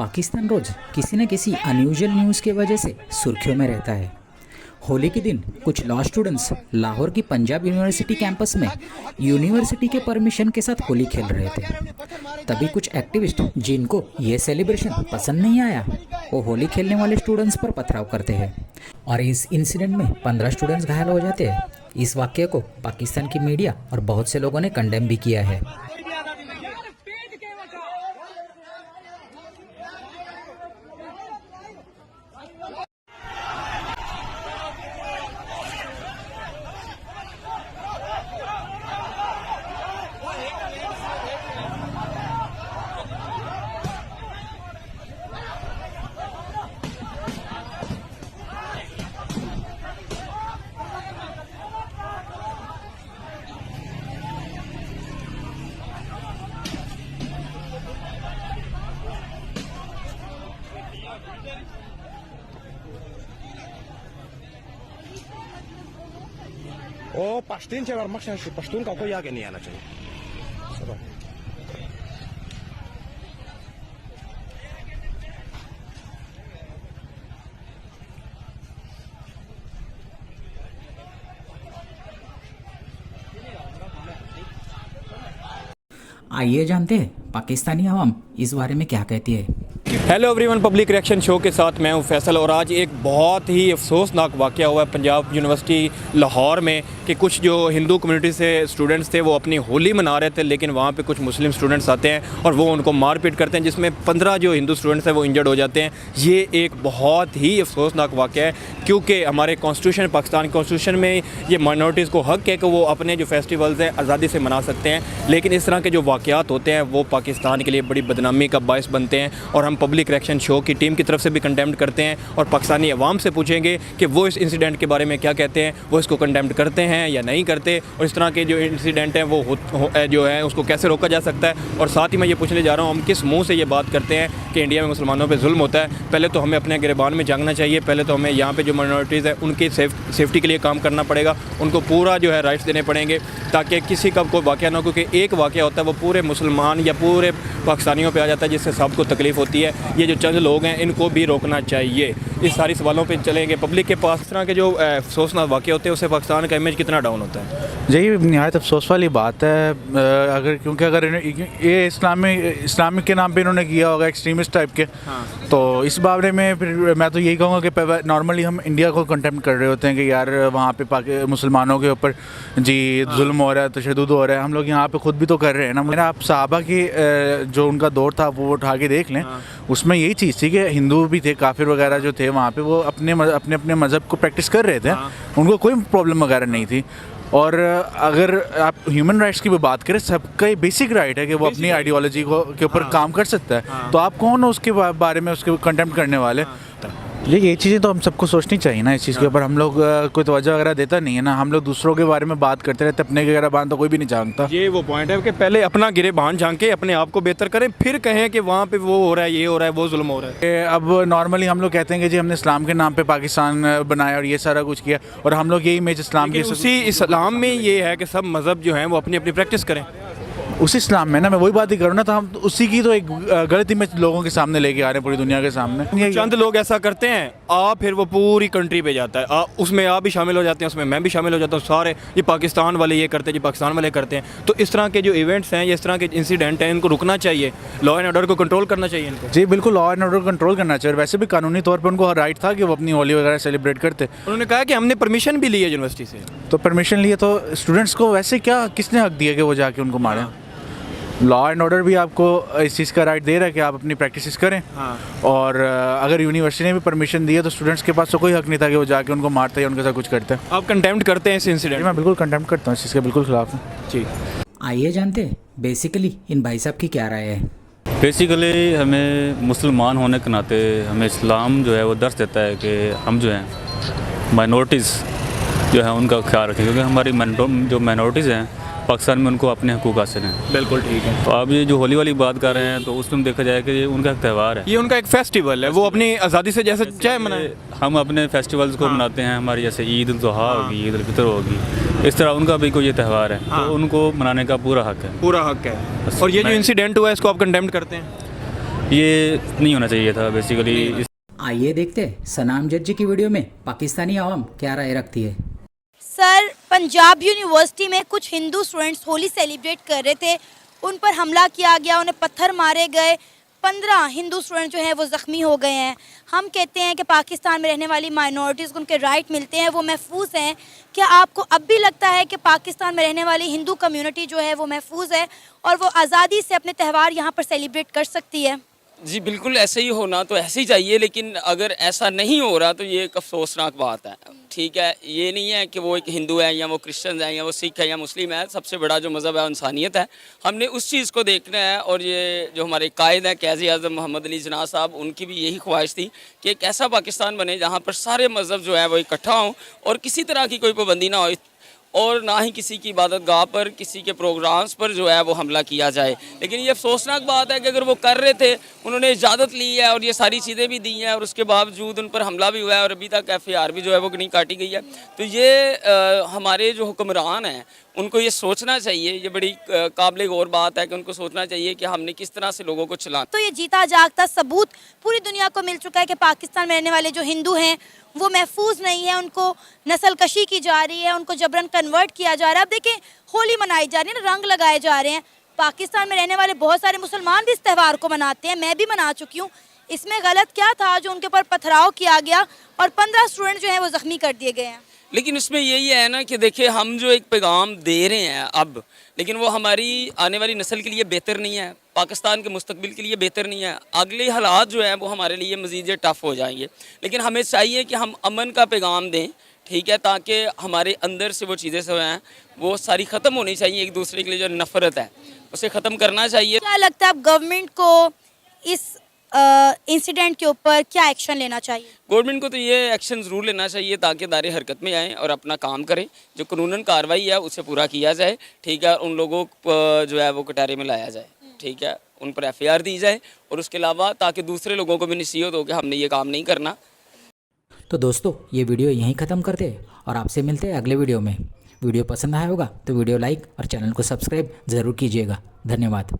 पाकिस्तान रोज किसी न किसी अनयूजुअल न्यूज़ की वजह से सुर्खियों में रहता है। होली के दिन कुछ लॉ स्टूडेंट्स लाहौर की पंजाब यूनिवर्सिटी कैंपस में यूनिवर्सिटी के परमिशन के साथ होली खेल रहे थे। तभी कुछ एक्टिविस्ट जिनको ये सेलिब्रेशन पसंद नहीं आया, वो होली खेलने वाले स्टूडेंट्स पर पथराव करते हैं और इस इंसिडेंट में 15 स्टूडेंट्स घायल हो जाते हैं। इस वाक्य को पाकिस्तान की मीडिया और बहुत से लोगों ने कंडेम भी किया है। ओ पश्तून से मकसद पश्तून का कोई आगे नहीं आना चाहिए। आइए जानते हैं पाकिस्तानी आवाम इस बारे में क्या कहती है। Hello everyone, public reaction show के साथ मैं हूं फैसल और आज एक बहुत ही अफसोसनाक वाक़या हुआ है पंजाब यूनिवर्सिटी लाहौर में कि कुछ जो हिंदू कम्युनिटी से स्टूडेंट्स थे वो अपनी होली मना रहे थे, लेकिन वहां पे कुछ मुस्लिम स्टूडेंट्स आते हैं और वो उनको मारपीट करते हैं, जिसमें 15 जो हिंदू स्टूडेंट्स हैं वो इंजर्ड हो जाते हैं। ये एक बहुत ही अफसोसनाक वाक़या है क्योंकि हमारे कॉन्स्टिट्यूशन, पाकिस्तान कॉन्स्टिट्यूशन में ये माइनॉरिटीज़ को हक़ है कि वो अपने जो फेस्टिवल्स हैं आज़ादी से मना सकते हैं, लेकिन इस तरह के जो वाक़यात होते हैं वो पाकिस्तान के लिए बड़ी बदनामी का बायस बनते हैं और हम पब्लिक रिएक्शन शो की टीम की तरफ से भी कंडेम्ड करते हैं और पाकिस्तानी अवाम से पूछेंगे कि वो इस इंसिडेंट के बारे में क्या कहते हैं, वो इसको कंडेम्ड करते हैं या नहीं करते और इस तरह के जो इंसिडेंट हैं वो जो है उसको कैसे रोका जा सकता है। और साथ ही मैं ये पूछने जा रहा हूँ, हम किस मुंह से ये बात करते हैं कि इंडिया में मुसलमानों पर जुल्म होता है। पहले तो हमें अपने गिरबान में जागना चाहिए, पहले तो हमें यहाँ पर जो माइनॉरिटीज़ है उनकी सेफ्टी के लिए काम करना पड़ेगा, उनको पूरा जो है राइट्स देने पड़ेंगे ताकि किसी का कोई वाक़या ना हो, क्योंकि एक वाक़या होता है वो पूरे मुसलमान या पूरे पाकिस्तानियों पे आ जाता है जिससे सबको तकलीफ़ होती है। ये जो चंद लोग हैं इनको भी रोकना चाहिए। इस सारी सवालों पे चलेंगे पब्लिक के पास। इस तरह के जो अफसोसनाक वाक़े होते हैं उससे पाकिस्तान का इमेज कितना डाउन होता है। यही निहायत अफसोस वाली बात है, क्योंकि अगर ये इस्लामिक के नाम पे इन्होंने किया होगा, एक्सट्रीमिस्ट टाइप के, तो इस बारे में फिर मैं तो यही कहूँगा कि नॉर्मली हम इंडिया को कंटेम्प्ट कर रहे होते हैं कि यार वहाँ पे मुसलमानों के ऊपर जी जुल्म हो रहा है, तशद्दुद हो रहा है। हम लोग यहाँ पे खुद भी तो कर रहे हैं ना। मैंने आप सहाबा की जो उनका दौर था वो उठा के देख लें, उसमें यही चीज़ थी कि हिंदू भी थे, काफिर वगैरह जो थे वहाँ पे, वो अपने मज़हब को प्रैक्टिस कर रहे थे, उनको कोई प्रॉब्लम वगैरह नहीं थी। और अगर आप ह्यूमन राइट्स की भी बात करें, सबका ये बेसिक राइट है कि वो अपनी आइडियोलॉजी के ऊपर काम कर सकता है, तो आप कौन हो उसके बारे में उसके कंटेम्प्ट करने वाले। ये चीज़ें तो हम सबको सोचनी चाहिए ना। इस चीज़ के ऊपर हम लोग कोई तवज्जो वगैरह देता नहीं है ना। हम लोग दूसरों के बारे में बात करते रहते, अपने गिरेबान तो कोई भी नहीं जानता। ये वो पॉइंट है कि पहले अपना गिरेबान झांक के अपने आप को बेहतर करें, फिर कहें कि वहाँ पे वो हो रहा है, ये हो रहा है, वो जुल्म हो रहा है। अब नॉर्मली हम लोग कहते हैं कि जी हमने इस्लाम के नाम पे पाकिस्तान बनाया और ये सारा कुछ किया, और हम लोग यही इमेज इस्लाम की, उसी इस्लाम में ये है कि सब मज़हब जो हैं वो अपनी अपनी प्रैक्टिस करें। उसी इस्लाम में ना, मैं वही बात ही करूँ ना, तो हम उसी की तो एक गलत इमेज लोगों के सामने लेके आ रहे हैं, पूरी दुनिया के सामने। चंद लोग ऐसा करते हैं, फिर वो पूरी कंट्री पे जाता है, उसमें आप भी शामिल हो जाते हैं, उसमें मैं भी शामिल हो जाता हूँ, सारे ये पाकिस्तान वाले ये करते हैं, जी पाकिस्तान वाले करते हैं। तो इस तरह के जो इवेंट्स हैं, इस तरह के इंसिडेंट हैं, इनको रुकना चाहिए, लॉ एंड ऑर्डर को कंट्रोल करना चाहिए इनको। जी बिल्कुल, लॉ एंड ऑर्डर कंट्रोल करना चाहिए। वैसे भी कानूनी तौर पर उनको राइट था कि वो अपनी होली वगैरह सेलिब्रेट करते। उन्होंने कहा कि हमने परमिशन भी ली है यूनिवर्सिटी से, तो परमिशन लिए तो स्टूडेंट्स को वैसे क्या किसने हक दिया कि वो जाके उनको मारें। लॉ एंड ऑर्डर भी आपको इस चीज़ का राइट दे रहा है कि आप अपनी प्रैक्टिस करें। और अगर यूनिवर्सिटी ने भी परमिशन दी है तो स्टूडेंट्स के पास तो कोई हक नहीं था कि वो जाके उनको मारते या उनके साथ कुछ करते हैं। आप कंटेम्प्ट करते हैं इस इंसिडेंट? मैं बिल्कुल कंटेम्प्ट करता हूँ, इस चीज़ के बिल्कुल खिलाफ हूँ जी। आइए जानते हैं बेसिकली इन भाई साहब की क्या राय है। बेसिकली हमें मुसलमान होने के नाते हमें इस्लाम जो है वो दर्ज देता है कि हम जो हैं माइनॉरिटीज़ जो है उनका ख्याल रखें, क्योंकि हमारी जो माइनॉरिटीज़ हैं पाकिस्तान में उनको अपने हकूक़ हासिल हैं। बिल्कुल ठीक है। तो आप ये जो होली वाली बात कर रहे हैं तो उसमें देखा जाए कि ये उनका एक त्यौहार है, ये उनका एक फेस्टिवल है, वो अपनी आज़ादी से जैसे चाहे मनाए। हम अपने फेस्टिवल्स को मनाते हैं, हमारी जैसे ईद उल ज़ुहा होगी, ईद उल फितर होगी, इस तरह उनका भी कोई ये त्यौहार है, तो उनको मनाने का पूरा हक है। पूरा हक है। और ये जो इंसिडेंट हुआ है इसको आप कंडेम्ड करते हैं? ये नहीं होना चाहिए था बेसिकली। आइए देखते हैं सनाम जज्जी की वीडियो में पाकिस्तानी आवाम क्या राय रखती है। सर, पंजाब यूनिवर्सिटी में कुछ हिंदू स्टूडेंट्स होली सेलिब्रेट कर रहे थे, उन पर हमला किया गया, उन्हें पत्थर मारे गए, 15 हिंदू स्टूडेंट जो हैं वो ज़ख्मी हो गए हैं। हम कहते हैं कि पाकिस्तान में रहने वाली माइनॉरिटीज़ को उनके राइट मिलते हैं, वो महफूज हैं। क्या आपको अब भी लगता है कि पाकिस्तान में रहने वाली हिंदू कम्युनिटी जो है वो महफूज है और वो आज़ादी से अपने त्यौहार यहाँ पर सेलिब्रेट कर सकती है? जी बिल्कुल, ऐसे ही होना तो ऐसे ही चाहिए, लेकिन अगर ऐसा नहीं हो रहा तो ये एक अफसोसनाक बात है। ठीक है, ये नहीं है कि वो एक हिंदू है या वो क्रिश्चियन है या वो सिख है या मुस्लिम है, सबसे बड़ा जो मज़हब है इंसानियत है। हमने उस चीज़ को देखना है, और ये जो हमारे कायद हैं क़ाज़ी आज़म मोहम्मद अली जिन्ना साहब, उनकी भी यही ख्वाहिश थी कि एक ऐसा पाकिस्तान बने जहाँ पर सारे मज़हब जो है वो इकट्ठा हों और किसी तरह की कोई पाबंदी ना हो, और ना ही किसी की इबादत गाह पर, किसी के प्रोग्राम्स पर जो है वो हमला किया जाए। लेकिन ये अफसोसनाक बात है कि अगर वो कर रहे थे, उन्होंने इजाज़त ली है और ये सारी चीज़ें भी दी हैं, और उसके बावजूद उन पर हमला भी हुआ है और अभी तक FIR भी जो है वो नहीं काटी गई है। तो ये हमारे जो हुक्मरान हैं उनको ये सोचना चाहिए, ये बड़ी काबिल गौर बात है कि उनको सोचना चाहिए कि हमने किस तरह से लोगों को चलाना। तो ये जीता जागता सबूत पूरी दुनिया को मिल चुका है कि पाकिस्तान में रहने वाले जो हिंदू हैं वो महफूज नहीं है, उनको नस्ल कशी की जा रही है, उनको जबरन कन्वर्ट किया जा रहा है। अब देखें, होली मनाई जा रही है ना, रंग लगाए जा रहे हैं। पाकिस्तान में रहने वाले बहुत सारे मुसलमान भी इस त्यौहार को मनाते हैं, मैं भी मना चुकी हूँ। इसमें गलत क्या था जो उनके ऊपर पथराव किया गया और 15 स्टूडेंट जो हैं वो ज़ख्मी कर दिए गए हैं? लेकिन इसमें यही है ना कि देखिए, हम जो एक पैगाम दे रहे हैं अब, लेकिन वो हमारी आने वाली नस्ल के लिए बेहतर नहीं है, पाकिस्तान के मुस्तकबिल के लिए बेहतर नहीं है। अगले हालात जो हैं वो हमारे लिए मज़ीद टफ़ हो जाएंगे। लेकिन हमें चाहिए कि हम अमन का पैगाम दें, ठीक है, ताकि हमारे अंदर से वो चीज़ें जो हैं वो सारी ख़त्म होनी चाहिए। एक दूसरे के लिए जो नफ़रत है उसे ख़त्म करना चाहिए। क्या लगता है अब गवर्नमेंट को इस इंसिडेंट के ऊपर क्या एक्शन लेना चाहिए? गवर्नमेंट को तो ये एक्शन ज़रूर लेना चाहिए ताकि दायरे हरकत में आएँ और अपना काम करें, जो कानूनन कार्रवाई है उसे पूरा किया जाए, ठीक है, उन लोगों को जो है वो कटारे में लाया जाए, ठीक है, उन पर FIR दी जाए, और उसके अलावा ताकि दूसरे लोगों को भी नसीहत हो कि हमने ये काम नहीं करना। तो दोस्तों, ये वीडियो यहीं ख़त्म करते हैं और आपसे मिलते हैं अगले वीडियो में। वीडियो पसंद आया होगा तो वीडियो लाइक और चैनल को सब्सक्राइब ज़रूर कीजिएगा। धन्यवाद।